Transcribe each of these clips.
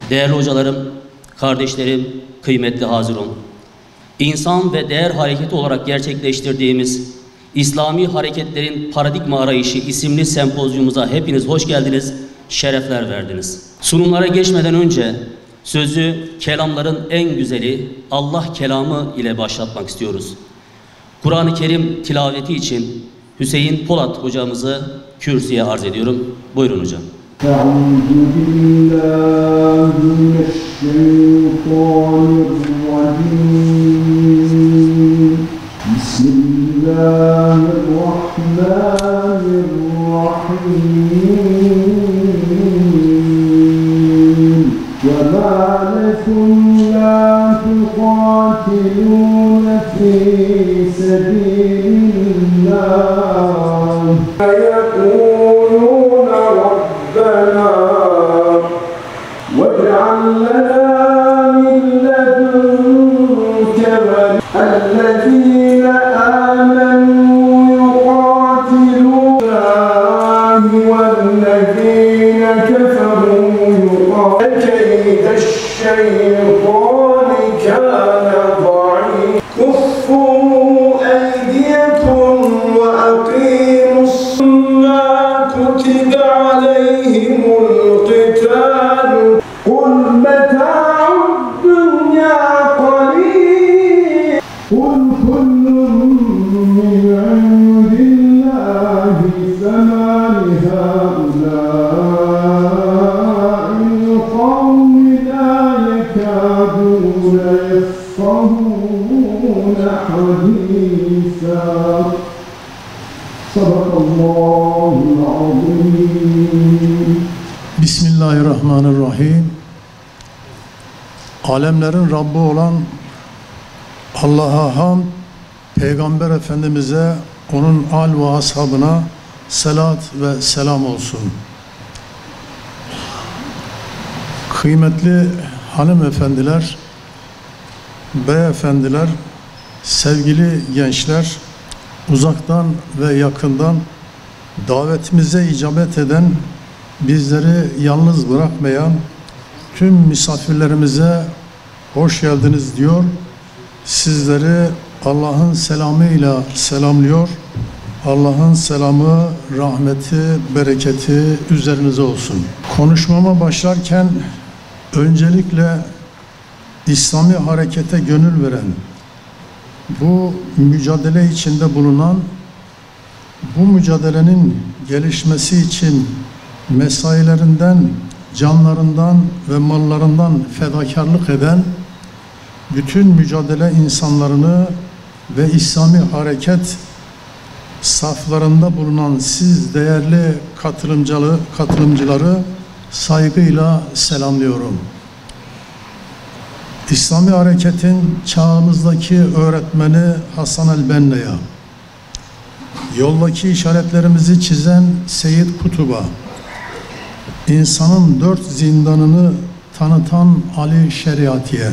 Değerli hocalarım, kardeşlerim, kıymetli hazirun. İnsan ve değer hareketi olarak gerçekleştirdiğimiz İslami Hareketlerin Paradigma Arayışı isimli sempozyumumuza hepiniz hoş geldiniz, şerefler verdiniz. Sunumlara geçmeden önce sözü kelamların en güzeli Allah kelamı ile başlatmak istiyoruz. Kur'an-ı Kerim tilaveti için Hüseyin Polat hocamızı kürsüye arz ediyorum. Buyurun hocam. يقولون ربنا واجعل لنا من لدنك الذين آمنوا يقاتلون والذين كفروا يقاتلون كيد الشيطان كان ضعيفا كفوا أيديكم وأقيموا الصلاة كتب عليهم القتال قل متاع الدنيا قليل قل كل من عند الله فما لهؤلاء القوم لا يكادون يفقهون حديثا صدق الله العظيم. Bismillahirrahmanirrahim. Alemlerin Rabbi olan Allah'a hamd, Peygamber Efendimiz'e, onun al ve ashabına selat ve selam olsun. Kıymetli hanımefendiler, beyefendiler, sevgili gençler, uzaktan ve yakından davetimize icabet eden, bizleri yalnız bırakmayan tüm misafirlerimize hoş geldiniz diyor. Sizleri Allah'ın selamıyla selamlıyor. Allah'ın selamı, rahmeti, bereketi üzerinize olsun. Konuşmama başlarken öncelikle İslami harekete gönül veren, bu mücadele içinde bulunan, bu mücadelenin gelişmesi için mesailerinden, canlarından ve mallarından fedakarlık eden bütün mücadele insanlarını ve İslami hareket saflarında bulunan siz değerli katılımcıları saygıyla selamlıyorum. İslami hareketin çağımızdaki öğretmeni Hasan el-Benna'ya, yoldaki işaretlerimizi çizen Seyyid Kutub'a, insanın dört zindanını tanıtan Ali Şeriati'ye,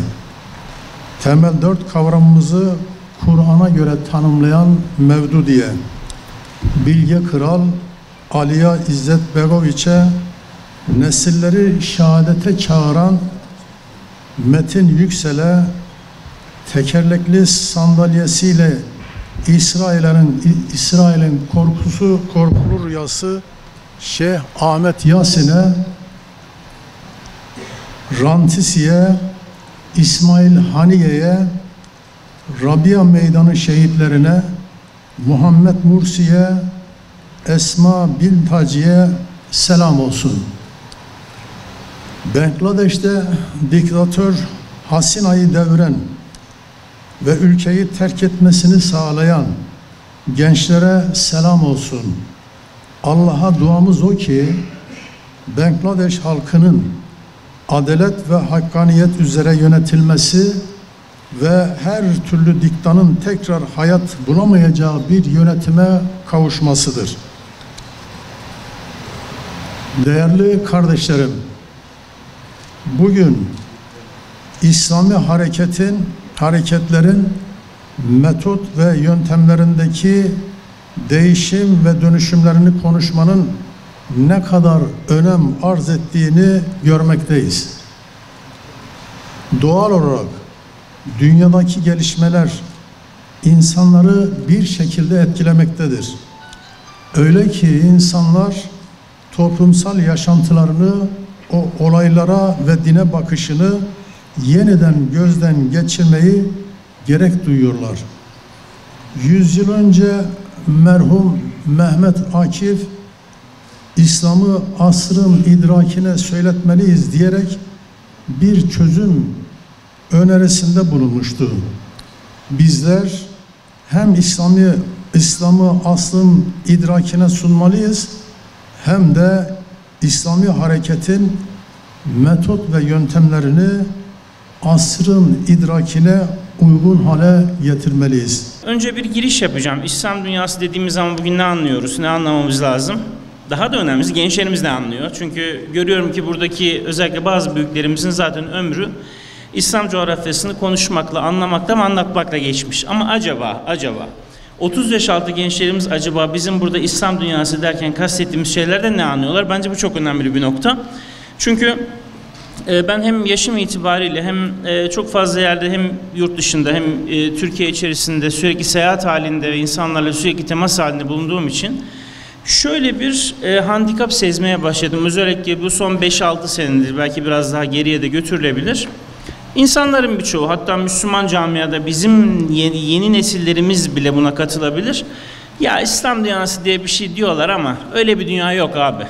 temel dört kavramımızı Kur'an'a göre tanımlayan Mevdudi'ye, Bilge Kral Aliya İzzet Begoviç'e, nesilleri şehadete çağıran Metin Yüksel'e, tekerlekli sandalyesiyle İsrail'in korkulu rüyası Şeyh Ahmet Yasin'e, Rantisi'ye, İsmail Haniye'ye, Rabia Meydanı şehitlerine, Muhammed Mursi'ye, Esma Biltaci'ye selam olsun. Bangladeş'te diktatör Hasina'yı deviren ve ülkeyi terk etmesini sağlayan gençlere selam olsun. Allah'a duamız o ki Bangladeş halkının adalet ve hakkaniyet üzere yönetilmesi ve her türlü diktanın tekrar hayat bulamayacağı bir yönetime kavuşmasıdır. Değerli kardeşlerim, bugün İslami hareketlerin metot ve yöntemlerindeki değişim ve dönüşümlerini konuşmanın ne kadar önem arz ettiğini görmekteyiz. Doğal olarak dünyadaki gelişmeler insanları bir şekilde etkilemektedir. Öyle ki insanlar toplumsal yaşantılarını, o olaylara ve dine bakışını yeniden gözden geçirmeyi gerek duyuyorlar. 100 yıl önce merhum Mehmet Akif, İslam'ı asrın idrakine söyletmeliyiz diyerek bir çözüm önerisinde bulunmuştu. Bizler hem İslam'ı asrın idrakine sunmalıyız, hem de İslami hareketin metot ve yöntemlerini asrın idrakine uygun hale getirmeliyiz. Önce bir giriş yapacağım. İslam dünyası dediğimiz zaman bugün ne anlıyoruz, ne anlamamız lazım? Daha da önemlisi gençlerimiz ne anlıyor? Çünkü görüyorum ki buradaki özellikle bazı büyüklerimizin zaten ömrü İslam coğrafyasını konuşmakla, anlamakla ve anlatmakla geçmiş. Ama acaba 30 yaş altı gençlerimiz acaba bizim burada İslam dünyası derken kastettiğimiz şeylerden ne anlıyorlar? Bence bu çok önemli bir nokta. Çünkü ben hem yaşım itibariyle hem çok fazla yerde hem yurt dışında hem Türkiye içerisinde sürekli seyahat halinde ve insanlarla sürekli temas halinde bulunduğum için şöyle bir handikap sezmeye başladım. Özellikle bu son 5-6 senedir, belki biraz daha geriye de götürülebilir. İnsanların birçoğu, hatta Müslüman camiada bizim yeni nesillerimiz bile buna katılabilir. Ya İslam dünyası diye bir şey diyorlar ama öyle bir dünya yok abi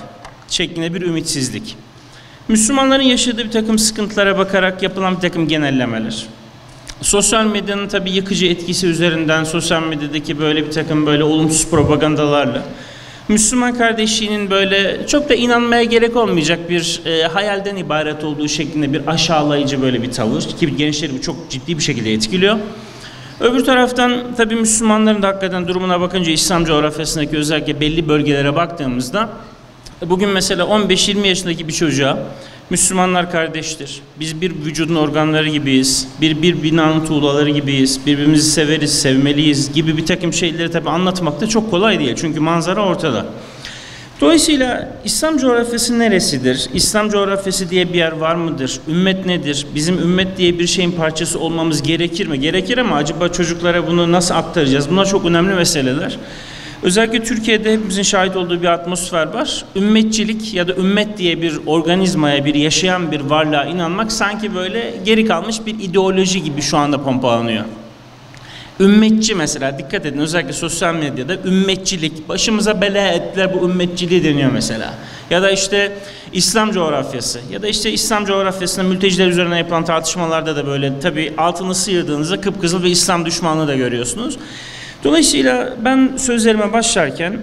şeklinde bir ümitsizlik. Müslümanların yaşadığı bir takım sıkıntılara bakarak yapılan bir takım genellemeler. Sosyal medyanın tabii yıkıcı etkisi üzerinden sosyal medyadaki böyle bir takım böyle olumsuz propagandalarla Müslüman kardeşliğinin böyle çok da inanmaya gerek olmayacak bir hayalden ibaret olduğu şeklinde bir aşağılayıcı böyle bir tavır ki gençleri bu çok ciddi bir şekilde etkiliyor. Öbür taraftan tabii Müslümanların da hakikaten durumuna bakınca İslam coğrafyasındaki özellikle belli bölgelere baktığımızda bugün mesela 15-20 yaşındaki bir çocuğa Müslümanlar kardeştir, biz bir vücudun organları gibiyiz, bir binanın tuğlaları gibiyiz, birbirimizi severiz, sevmeliyiz gibi bir takım şeyleri tabii anlatmak da çok kolay değil. Çünkü manzara ortada. Dolayısıyla İslam coğrafyası neresidir? İslam coğrafyası diye bir yer var mıdır? Ümmet nedir? Bizim ümmet diye bir şeyin parçası olmamız gerekir mi? Gerekir ama acaba çocuklara bunu nasıl aktaracağız? Bunlar çok önemli meseleler. Özellikle Türkiye'de hepimizin şahit olduğu bir atmosfer var. Ümmetçilik ya da ümmet diye bir organizmaya, bir yaşayan bir varlığa inanmak sanki böyle geri kalmış bir ideoloji gibi şu anda pompalanıyor. Ümmetçi mesela, dikkat edin özellikle sosyal medyada ümmetçilik, başımıza bela ettiler bu ümmetçiliği deniyor mesela. Ya da işte İslam coğrafyası ya da işte İslam coğrafyasında mülteciler üzerine yapılan tartışmalarda da böyle tabii altını sıyırdığınızda kıpkızıl ve İslam düşmanlığı da görüyorsunuz. Dolayısıyla ben sözlerime başlarken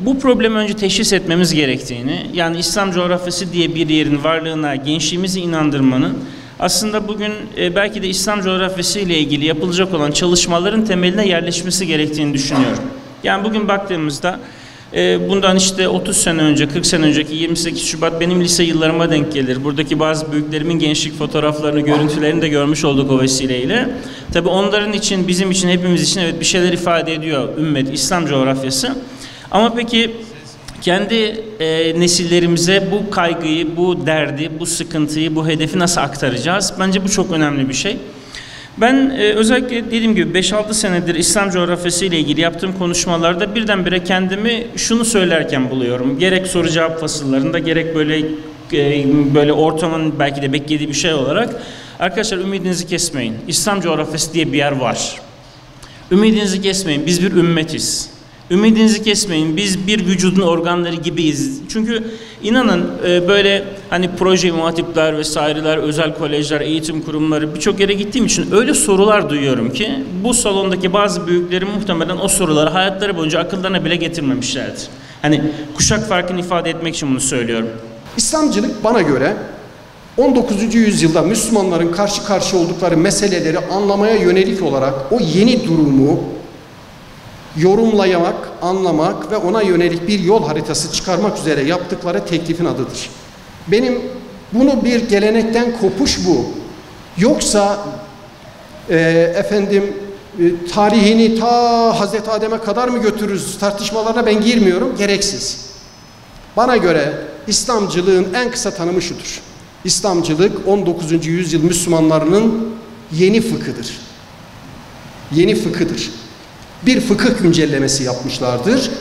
bu problemi önce teşhis etmemiz gerektiğini, yani İslam coğrafyası diye bir yerin varlığına gençliğimizi inandırmanın aslında bugün belki de İslam coğrafyası ile ilgili yapılacak olan çalışmaların temeline yerleşmesi gerektiğini düşünüyorum. Yani bugün baktığımızda bundan işte 30 sene önce, 40 sene önceki 28 Şubat benim lise yıllarıma denk gelir. Buradaki bazı büyüklerimin gençlik fotoğraflarını, görüntülerini de görmüş olduk o vesileyle. Tabii onların için, bizim için, hepimiz için evet bir şeyler ifade ediyor ümmet, İslam coğrafyası. Ama peki kendi nesillerimize bu kaygıyı, bu derdi, bu sıkıntıyı, bu hedefi nasıl aktaracağız? Bence bu çok önemli bir şey. Ben özellikle dediğim gibi 5-6 senedir İslam coğrafyası ile ilgili yaptığım konuşmalarda birdenbire kendimi şunu söylerken buluyorum. Gerek soru cevap fasıllarında gerek böyle ortamın belki de beklediği bir şey olarak. Arkadaşlar ümidinizi kesmeyin. İslam coğrafyası diye bir yer var. Ümidinizi kesmeyin. Biz bir ümmetiz. Ümidinizi kesmeyin. Biz bir vücudun organları gibiyiz. Çünkü inanın böyle hani proje muhatipler vesaireler, özel kolejler, eğitim kurumları birçok yere gittiğim için öyle sorular duyuyorum ki bu salondaki bazı büyüklerim muhtemelen o soruları hayatları boyunca akıllarına bile getirmemişlerdir. Hani kuşak farkını ifade etmek için bunu söylüyorum. İslamcılık bana göre 19. yüzyılda Müslümanların karşı karşıya oldukları meseleleri anlamaya yönelik olarak o yeni durumu yorumlayamak, anlamak ve ona yönelik bir yol haritası çıkarmak üzere yaptıkları teklifin adıdır. Benim bunu bir gelenekten kopuş bu. Yoksa tarihini ta Hazreti Adem'e kadar mı götürürüz tartışmalarına ben girmiyorum, gereksiz. Bana göre İslamcılığın en kısa tanımı şudur. İslamcılık 19. yüzyıl Müslümanlarının yeni fıkıdır. Yeni fıkıdır. Bir fıkıh güncellemesi yapmışlardır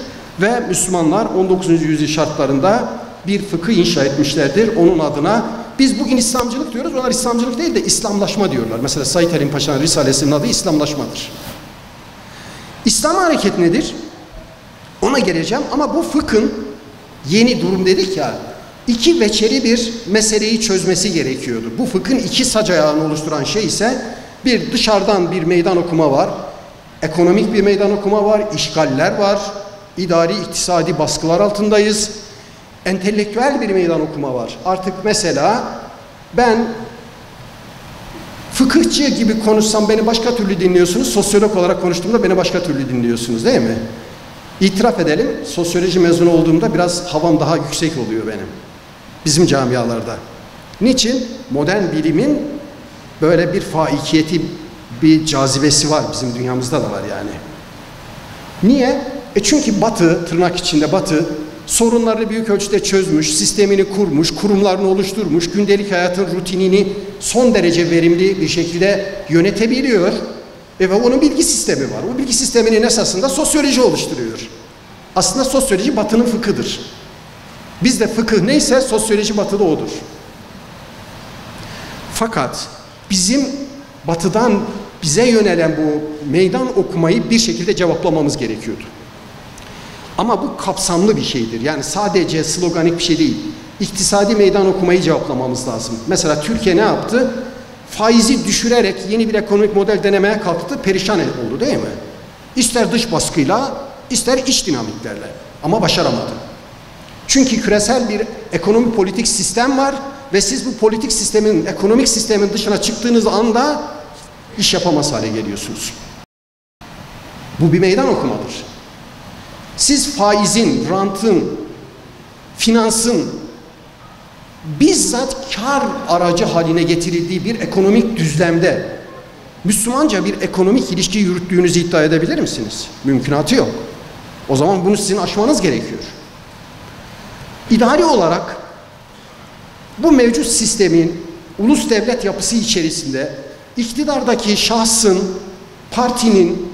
ve Müslümanlar 19. yüzyıl şartlarında bir fıkıh inşa etmişlerdir. Onun adına biz bugün İslamcılık diyoruz. Onlar İslamcılık değil de İslamlaşma diyorlar. Mesela Said Halim Paşa'nın Risalesi'nin adı İslamlaşmadır. İslam hareket nedir? Ona geleceğim ama bu fıkhın yeni durum dedik ya, iki veçeli bir meseleyi çözmesi gerekiyordu. Bu fıkhın iki sac ayağını oluşturan şey ise bir dışarıdan bir meydan okuma var, ekonomik bir meydan okuma var, işgaller var, idari iktisadi baskılar altındayız, entelektüel bir meydan okuma var. Artık mesela ben fıkıhçı gibi konuşsam beni başka türlü dinliyorsunuz, sosyolog olarak konuştuğumda beni başka türlü dinliyorsunuz değil mi? İtiraf edelim, sosyoloji mezunu olduğumda biraz havam daha yüksek oluyor benim. Bizim camialarda. Niçin? Modern bilimin böyle bir faikiyeti, bir cazibesi var. Bizim dünyamızda da var yani. Niye? Çünkü Batı, tırnak içinde Batı, sorunlarını büyük ölçüde çözmüş, sistemini kurmuş, kurumlarını oluşturmuş, gündelik hayatın rutinini son derece verimli bir şekilde yönetebiliyor. Ve onun bilgi sistemi var. O bilgi sisteminin esasında sosyoloji oluşturuyor. Aslında sosyoloji Batı'nın fıkhıdır. Bizde fıkıh neyse sosyoloji Batı'da odur. Fakat bizim Batı'dan bize yönelen bu meydan okumayı bir şekilde cevaplamamız gerekiyordu. Ama bu kapsamlı bir şeydir. Yani sadece sloganik bir şey değil. İktisadi meydan okumayı cevaplamamız lazım. Mesela Türkiye ne yaptı? Faizi düşürerek yeni bir ekonomik model denemeye kalktı, perişan oldu değil mi? İster dış baskıyla, ister iç dinamiklerle. Ama başaramadı. Çünkü küresel bir ekonomi politik sistem var ve siz bu politik sistemin, ekonomik sistemin dışına çıktığınız anda iş yapamaz hale geliyorsunuz. Bu bir meydan okumadır. Siz faizin, rantın, finansın bizzat kar aracı haline getirildiği bir ekonomik düzlemde Müslümanca bir ekonomik ilişki yürüttüğünüzü iddia edebilir misiniz? Mümkünatı yok. O zaman bunu sizin aşmanız gerekiyor. İdari olarak bu mevcut sistemin ulus devlet yapısı içerisinde iktidardaki şahsın, partinin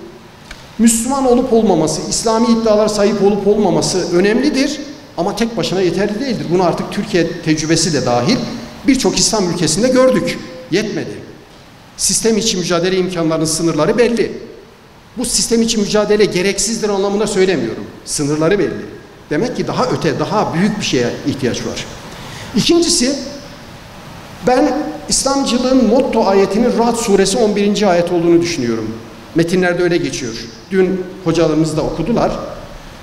Müslüman olup olmaması, İslami iddialara sahip olup olmaması önemlidir. Ama tek başına yeterli değildir. Bunu artık Türkiye tecrübesi de dahil birçok İslam ülkesinde gördük. Yetmedi. Sistem içi mücadele imkanlarının sınırları belli. Bu sistem içi mücadele gereksizdir anlamında söylemiyorum. Sınırları belli. Demek ki daha öte, daha büyük bir şeye ihtiyaç var. İkincisi, ben İslamcılığın motto ayetinin Ra'd suresi 11. ayet olduğunu düşünüyorum. Metinlerde öyle geçiyor. Dün hocalarımız da okudular.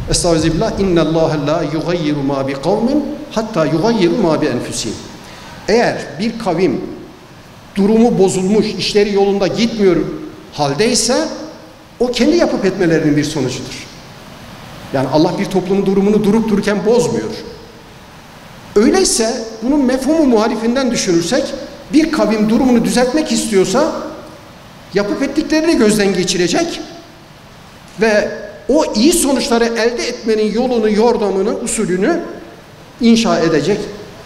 Estağfirullah. İnnallâhe lâ yugayyiru mâ bi kavmin hatta yugayyiru mâ bi enfusihim. Eğer bir kavim durumu bozulmuş, işleri yolunda gitmiyor haldeyse o kendi yapıp etmelerinin bir sonucudur. Yani Allah bir toplumun durumunu durup dururken bozmuyor. Öyleyse bunun mefhumu muhalifinden düşünürsek bir kavim durumunu düzeltmek istiyorsa yapıp ettiklerini gözden geçirecek ve o iyi sonuçları elde etmenin yolunu, yordamını, usulünü inşa edecek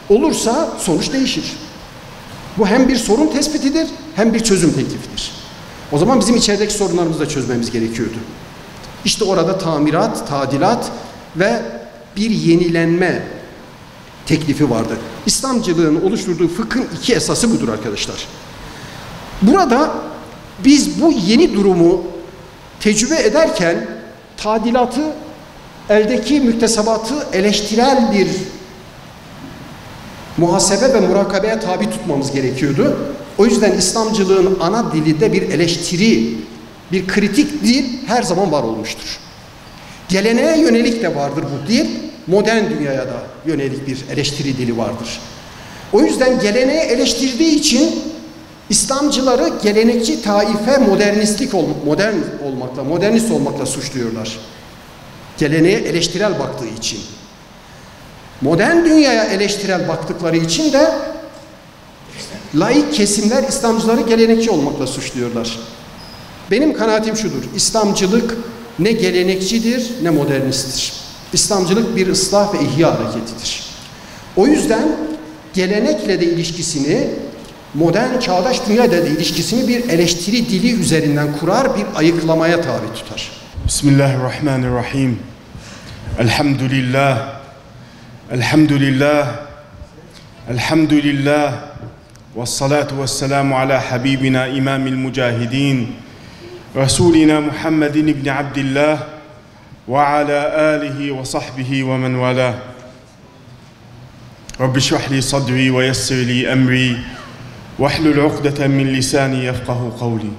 olursa sonuç değişir. Bu hem bir sorun tespitidir hem bir çözüm teklifidir. O zaman bizim içerideki sorunlarımızı da çözmemiz gerekiyordu. İşte orada tamirat, tadilat ve bir yenilenme teklifi vardı. İslamcılığın oluşturduğu fıkhın iki esası budur arkadaşlar. Burada biz bu yeni durumu tecrübe ederken tadilatı, eldeki müktesebatı eleştirel bir muhasebe ve murakabeye tabi tutmamız gerekiyordu. O yüzden İslamcılığın ana dili de bir eleştiri, bir kritik dil her zaman var olmuştur. Geleneğe yönelik de vardır bu dil, modern dünyaya da yönelik bir eleştiri dili vardır. O yüzden geleneği eleştirdiği için İslamcıları gelenekçi taife modernist olmakla suçluyorlar. Geleneğe eleştirel baktığı için. Modern dünyaya eleştirel baktıkları için de laik kesimler İslamcıları gelenekçi olmakla suçluyorlar. Benim kanaatim şudur: İslamcılık ne gelenekçidir ne modernisttir. İslamcılık bir ıslah ve ihya hareketidir. O yüzden gelenekle de ilişkisini, modern çağdaş dünyayla da ilişkisini bir eleştiri dili üzerinden kurar, bir ayıklamaya tabi tutar. Bismillahirrahmanirrahim. Elhamdülillah. Elhamdülillah. Elhamdülillah. Vessalatu vesselamu ala habibina imamil mücahidin. Resulina Muhammedin ibn Abdillah. Ve ala alihi ve sahbihi ve men valah. Rabbi şrah li sadri ve yessir li emri. Vahlul uqdeten min lisani yefkahu kavli.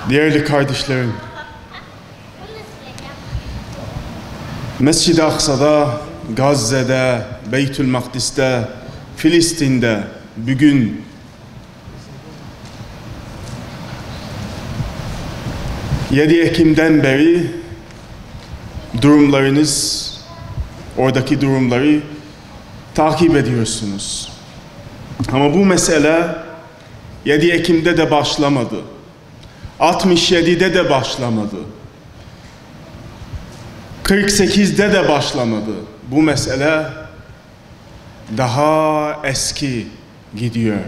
Değerli kardeşlerim, Mescid-i Aksa'da, Gazze'de, Beytül Makdis'te, Filistin'de bugün ...7 Ekim'den beri durumlarınız, oradaki durumları takip ediyorsunuz. Ama bu mesele 7 Ekim'de de başlamadı. 67'de de başlamadı. 48'de de başlamadı. Bu mesele daha eski gidiyor.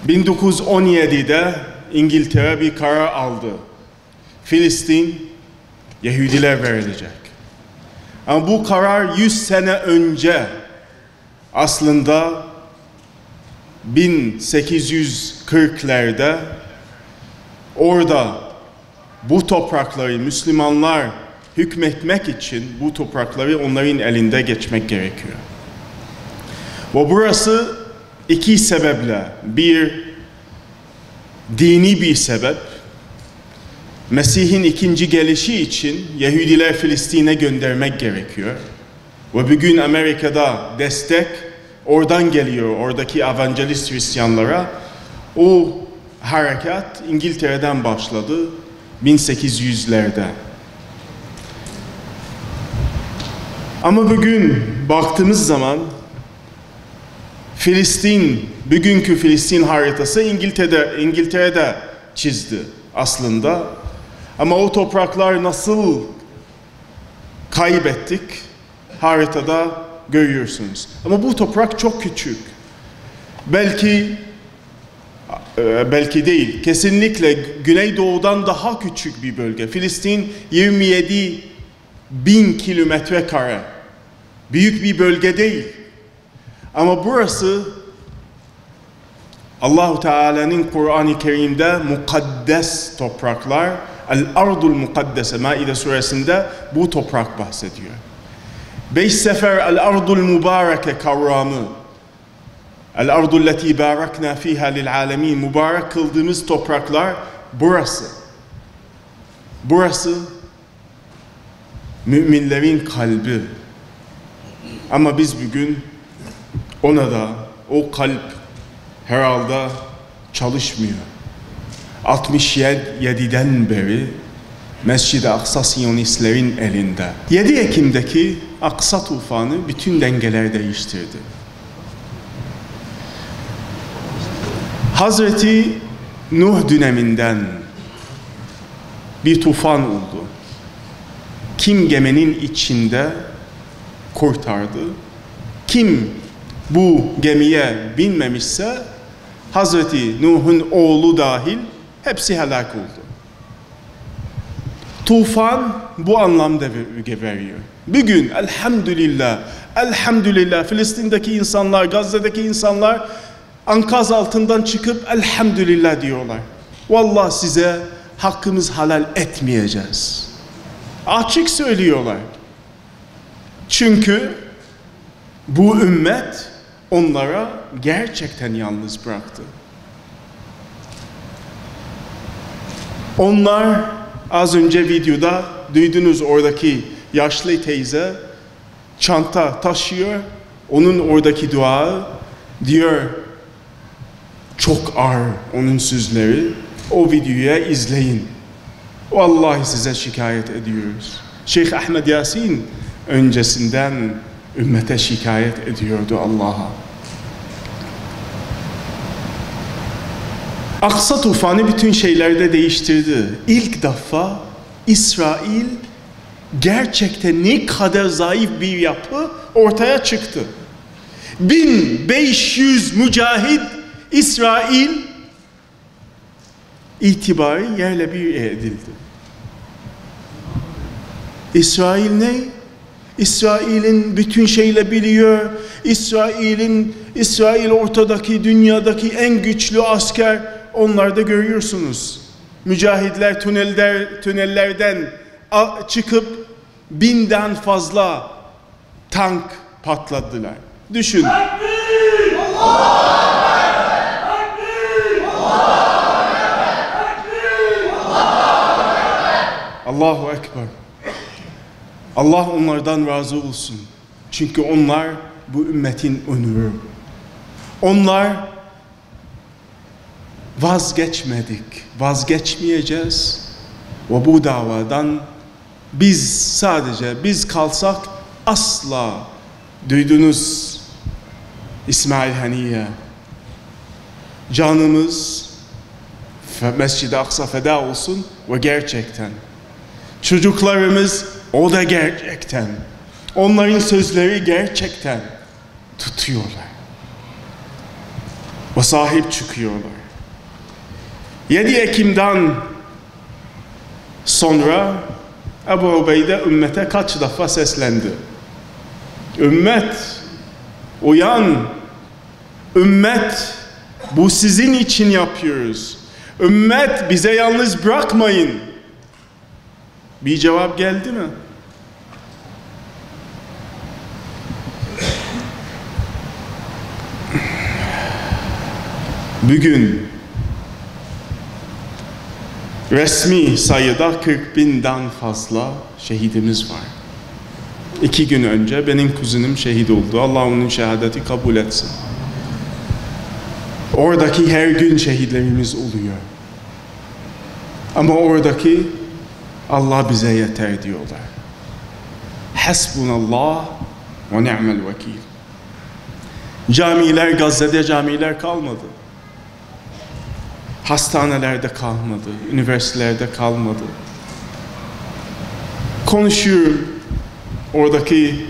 1917'de İngiltere bir karar aldı. Filistin Yahudiler verilecek. Ama bu karar 100 sene önce aslında 1840'lerde orada bu toprakları Müslümanlar hükmetmek için bu toprakları onların elinde geçmek gerekiyor. Ve burası iki sebeple. Bir, dini bir sebep. Mesih'in ikinci gelişi için Yahudiler Filistin'e göndermek gerekiyor. Ve bugün Amerika'da destek oradan geliyor, oradaki evangelist Hristiyanlara. O harekat İngiltere'den başladı 1800'lerde. Ama bugün baktığımız zaman Filistin, bugünkü Filistin haritası İngiltere'de çizdi aslında. Ama o topraklar nasıl kaybettik haritada görüyorsunuz. Ama bu toprak çok küçük. Belki değil, kesinlikle Güneydoğu'dan daha küçük bir bölge. Filistin 27.000 kilometre kare. Büyük bir bölge değil. Ama burası Allah-u Teala'nın Kur'an-ı Kerim'de mukaddes topraklar, El-Ardul Mukaddese, Maide suresinde bu toprak bahsediyor. 5 sefer El-Ardul Mübareke kavramı, El-Ardul leti barakna fiha lil alemin, mübarek kıldığımız topraklar burası. Burası müminlerin kalbi. Ama biz bugün ona da o kalp herhalde çalışmıyor. 67'den beri Mescid-i Aksa Siyonistlerin elinde. 7 Ekim'deki Aksa tufanı bütün dengeleri değiştirdi. Hazreti Nuh döneminden bir tufan oldu. Kim geminin içinde kurtardı? Kim bu gemiye binmemişse Hazreti Nuh'un oğlu dahil hepsi helak oldu. Tufan bu anlamda veriyor. Bugün elhamdülillah, elhamdülillah Filistin'deki insanlar, Gazze'deki insanlar ankaz altından çıkıp elhamdülillah diyorlar. Vallahi size hakkımız halal etmeyeceğiz. Açık söylüyorlar. Çünkü bu ümmet onlara gerçekten yalnız bıraktı. Onlar az önce videoda duydunuz, oradaki yaşlı teyze çanta taşıyor. Onun oradaki dua diyor, çok ağır onun sözleri. O videoyu izleyin. Vallahi size şikayet ediyoruz. Şeyh Ahmed Yasin öncesinden ümmete şikayet ediyordu Allah'a. Aksa tufanı bütün şeyleri de değiştirdi. İlk defa İsrail gerçekten ne kadar zayıf bir yapı ortaya çıktı. 1500 mücahid İsrail itibarı yerle bir edildi. İsrail ne? İsrail'in bütün şeyle biliyor. İsrail ortadaki, dünyadaki en güçlü asker. Onlar da görüyorsunuz. Mücahidler tünellerden çıkıp 1000'den fazla tank patladılar. Düşün. Allahu Ekber. Allah onlardan razı olsun. Çünkü onlar bu ümmetin onuru. Onlar vazgeçmedik, vazgeçmeyeceğiz. Ve bu davadan biz kalsak asla, duydunuz İsmail Haniye, canımız Mescid-i Aksa feda olsun ve gerçekten çocuklarımız o da gerçekten onların sözleri gerçekten tutuyorlar ve sahip çıkıyorlar. 7 Ekim'den sonra Ebu Ubeyde ümmete kaç defa seslendi? Ümmet, uyan! Ümmet, bu sizin için yapıyoruz. Ümmet, bize yalnız bırakmayın. Bir cevap geldi mi? Bugün resmi sayıda 40.000'den fazla şehidimiz var. 2 gün önce benim kuzenim şehit oldu. Allah onun şehadeti kabul etsin. Oradaki her gün şehitlerimiz oluyor. Ama oradaki Allah bize yeter diyorlar. Hasbunallah ve ni'mel vekil. Camiler, Gazze'de camiler kalmadı. Hastanelerde kalmadı, üniversitelerde kalmadı. Konuşuyorum oradaki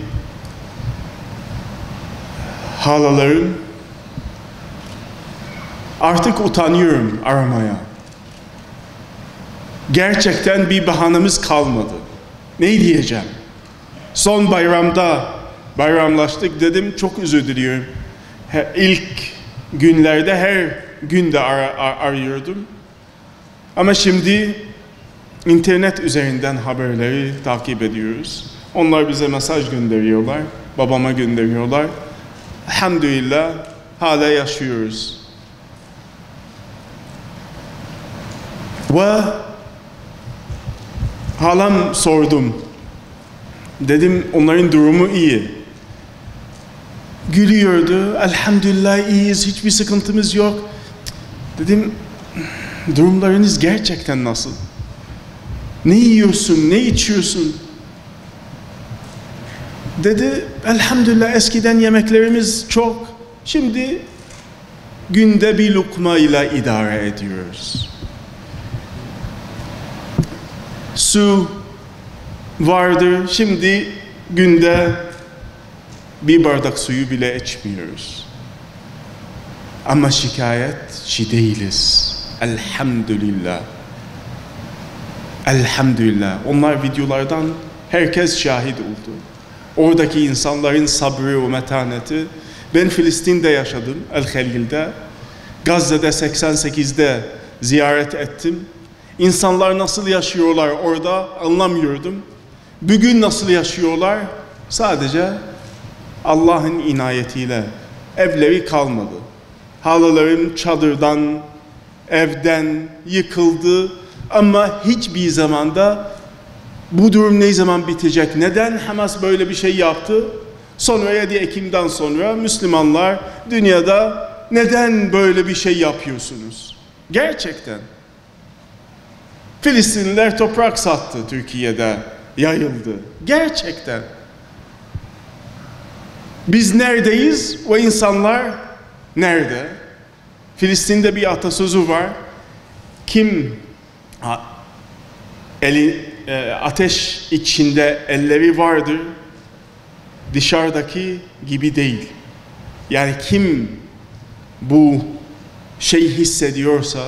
halalarım. Artık utanıyorum aramaya. Gerçekten bir bahanemiz kalmadı. Ne diyeceğim? Son bayramda bayramlaştık dedim, çok özür diliyorum. İlk günlerde her günde arıyordum. Ama şimdi internet üzerinden haberleri takip ediyoruz. Onlar bize mesaj gönderiyorlar, babama gönderiyorlar. Elhamdülillah hala yaşıyoruz. Ve halam sordum. Dedim onların durumu iyi. Gülüyordu. Elhamdülillah iyiyiz, hiçbir sıkıntımız yok. Dedim durumlarınız gerçekten nasıl? Ne yiyorsun, ne içiyorsun? Dedi elhamdülillah eskiden yemeklerimiz çok. Şimdi günde bir lokmayla idare ediyoruz. Su vardır. Şimdi günde bir bardak suyu bile içmiyoruz. Ama şikayetçi değiliz. Elhamdülillah. Elhamdülillah. Onlar videolardan herkes şahit oldu. Oradaki insanların sabrı ve metaneti. Ben Filistin'de yaşadım, El-Halil'de. Gazze'de 88'de ziyaret ettim. İnsanlar nasıl yaşıyorlar orada anlamıyordum. Bugün nasıl yaşıyorlar? Sadece Allah'ın inayetiyle evleri kalmadı. Halalarım çadırdan, evden yıkıldı. Ama hiçbir zamanda bu durum ne zaman bitecek? Neden Hamas böyle bir şey yaptı? Sonra 7 Ekim'den sonra Müslümanlar dünyada neden böyle bir şey yapıyorsunuz? Gerçekten. Filistinliler toprak sattı Türkiye'de, yayıldı. Gerçekten. Biz neredeyiz ve insanlar nerede? Filistin'de bir atasözü var. Kim ateş içinde elleri vardır, dışarıdaki gibi değil. Yani kim bu şeyi hissediyorsa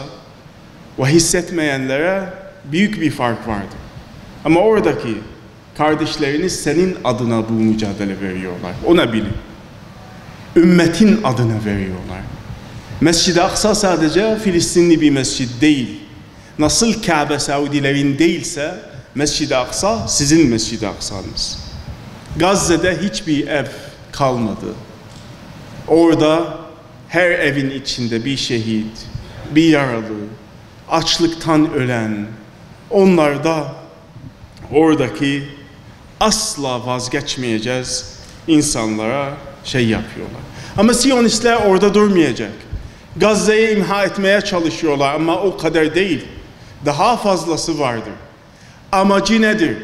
ve hissetmeyenlere büyük bir fark vardır. Ama oradaki kardeşleriniz senin adına bu mücadele veriyorlar. Ona bilin. Ümmetin adına veriyorlar. Mescid-i Aksa sadece Filistinli bir mescid değil. Nasıl Kabe Saudilerin değilse Mescid-i Aksa sizin Mescid-i Aksa'nız. Gazze'de hiçbir ev kalmadı. Orada her evin içinde bir şehit, bir yaralı, açlıktan ölen, onlar da oradaki asla vazgeçmeyeceğiz insanlara şey yapıyorlar. Ama Siyonistler orada durmayacak. Gazze'yi imha etmeye çalışıyorlar ama o kadar değil. Daha fazlası vardır. Amacı nedir?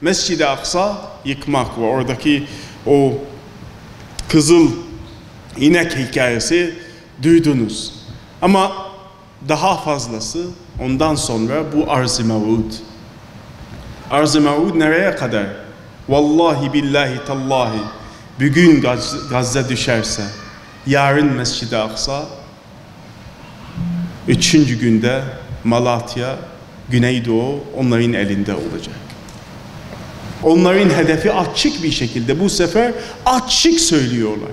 Mescid-i Aksa yıkmak ve oradaki o kızıl inek hikayesi duydunuz. Ama daha fazlası ondan sonra bu Arz-ı Mev'ud. Arz-ı Mev'ud nereye kadar? Vallahi billahi tallahi bugün Gazze düşerse yarın Mescid-i Aksa, 3. günde Malatya, Güneydoğu onların elinde olacak. Onların hedefi açık bir şekilde bu sefer açık söylüyorlar.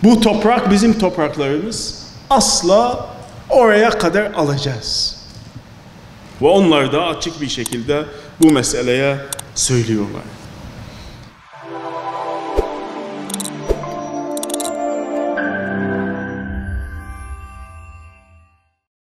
Bu toprak bizim topraklarımız, asla oraya kadar alacağız. Ve onlar da açık bir şekilde bu meseleye söylüyorlar.